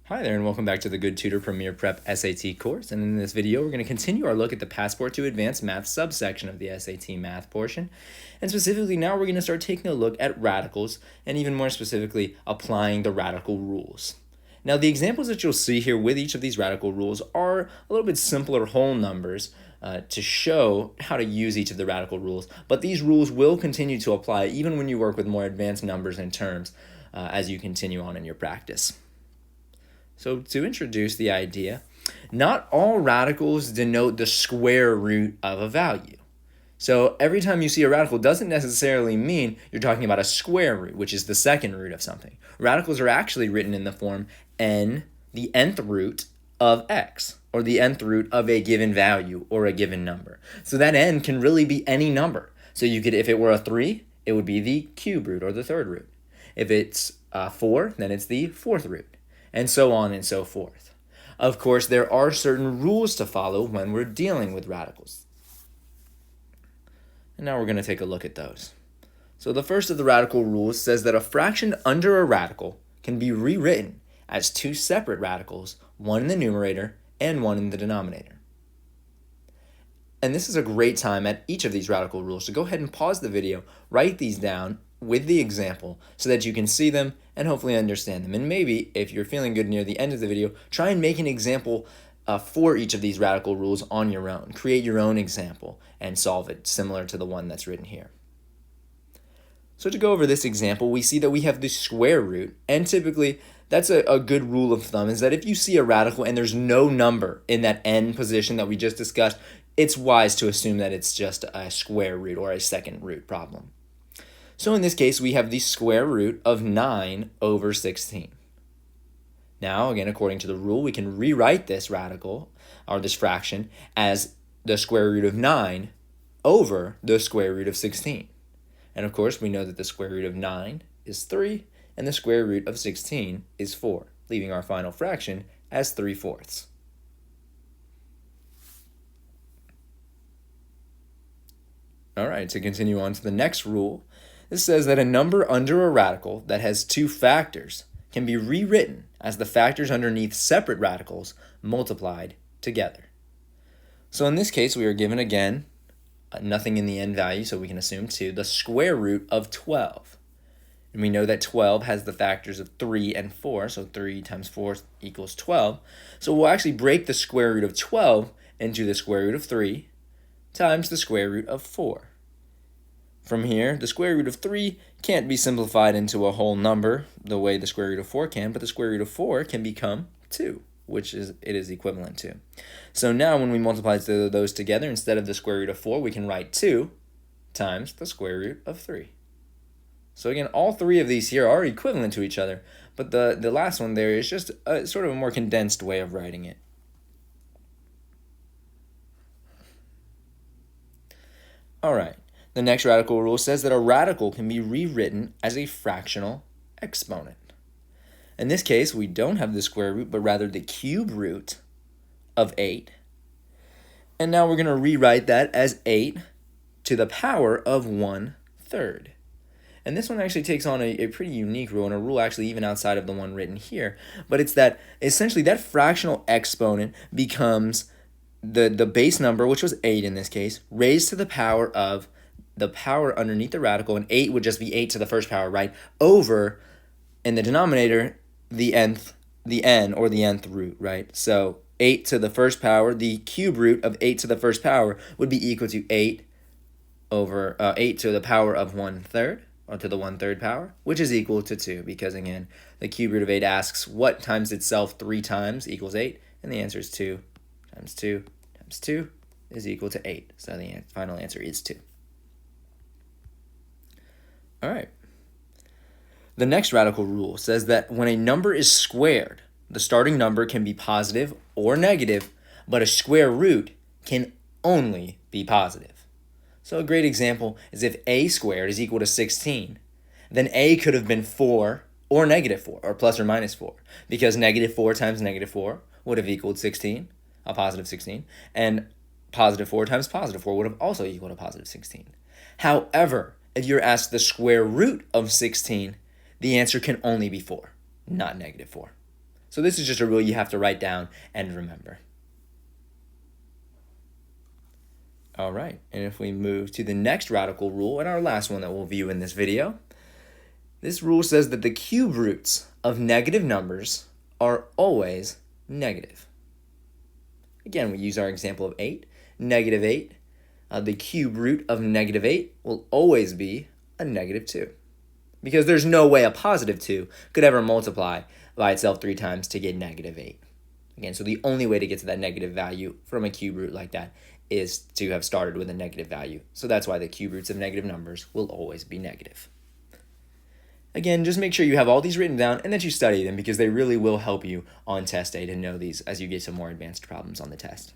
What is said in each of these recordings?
Hi there and welcome back to the Good Tutor Premier Prep SAT course, and in this video we're going to continue our look at the Passport to Advanced Math subsection of the SAT math portion, and specifically now we're going to start taking a look at radicals and even more specifically applying the radical rules. Now the examples that you'll see here with each of these radical rules are a little bit simpler whole numbers to show how to use each of the radical rules, but these rules will continue to apply even when you work with more advanced numbers and terms as you continue on in your practice. So to introduce the idea, not all radicals denote the square root of a value. So every time you see a radical doesn't necessarily mean you're talking about a square root, which is the second root of something. Radicals are actually written in the form n, the nth root of x, or the nth root of a given value or a given number. So that n can really be any number. So you could, if it were a 3, it would be the cube root or the third root. If it's 4, then it's the fourth root, and so on and so forth. Of course, there are certain rules to follow when we're dealing with radicals. And now we're going to take a look at those. So the first of the radical rules says that a fraction under a radical can be rewritten as two separate radicals, one in the numerator and one in the denominator. And this is a great time at each of these radical rules to go ahead and pause the video, write these down with the example so that you can see them and hopefully understand them. And maybe, if you're feeling good near the end of the video, try and make an example for each of these radical rules on your own. Create your own example and solve it similar to the one that's written here. So to go over this example, we see that we have the square root, and typically that's a good rule of thumb, is that if you see a radical and there's no number in that n position that we just discussed, it's wise to assume that it's just a square root or a second root problem. So in this case, we have the square root of 9 over 16. Now, again, according to the rule, we can rewrite this radical, or this fraction, as the square root of 9 over the square root of 16. And of course, we know that the square root of 9 is 3, and the square root of 16 is 4, leaving our final fraction as 3/4. All right, to continue on to the next rule, this says that a number under a radical that has two factors can be rewritten as the factors underneath separate radicals multiplied together. So in this case, we are given again nothing in the end value, so we can assume 2, the square root of 12. And we know that 12 has the factors of 3 and 4, so 3 times 4 equals 12. So we'll actually break the square root of 12 into the square root of 3 times the square root of 4. From here, the square root of 3 can't be simplified into a whole number the way the square root of 4 can, but the square root of 4 can become 2, which it is equivalent to. So now when we multiply those together, instead of the square root of 4, we can write 2 times the square root of 3. So again, all three of these here are equivalent to each other, but the last one there is just a sort of a more condensed way of writing it. All right. The next radical rule says that a radical can be rewritten as a fractional exponent. In this case, we don't have the square root, but rather the cube root of 8. And now we're going to rewrite that as 8 to the power of 1/3. And this one actually takes on a pretty unique rule, and a rule actually even outside of the one written here. But it's that essentially that fractional exponent becomes the base number, which was 8 in this case, raised to the power of the power underneath the radical, and 8 would just be 8 to the first power, right? Over, in the denominator, the n or the nth root, right? So 8 to the first power, the cube root of 8 to the first power would be equal to 8 over 8 to the power of 1/3, or to the 1/3 power, which is equal to 2, because again, the cube root of 8 asks what times itself 3 times equals 8, and the answer is 2 times 2 times 2 is equal to 8. So the final answer is 2. All right. The next radical rule says that when a number is squared, the starting number can be positive or negative, but a square root can only be positive. So a great example is if a squared is equal to 16, then a could have been 4 or negative 4, or plus or minus 4, because negative 4 times negative 4 would have equaled 16, a positive 16, and positive 4 times positive 4 would have also equaled a positive 16. However, if you're asked the square root of 16, the answer can only be 4, not negative 4. So this is just a rule you have to write down and remember. All right, and if we move to the next radical rule, and our last one that we'll view in this video, this rule says that the cube roots of negative numbers are always negative. Again, we use our example of 8. Negative 8, the cube root of negative 8 will always be a negative 2. Because there's no way a positive 2 could ever multiply by itself 3 times to get negative 8. Again, so the only way to get to that negative value from a cube root like that is to have started with a negative value. So that's why the cube roots of negative numbers will always be negative. Again, just make sure you have all these written down and that you study them, because they really will help you on test day to know these as you get to more advanced problems on the test.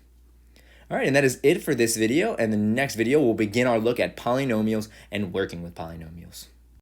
All right, and that is it for this video. And the next video, we'll begin our look at polynomials and working with polynomials.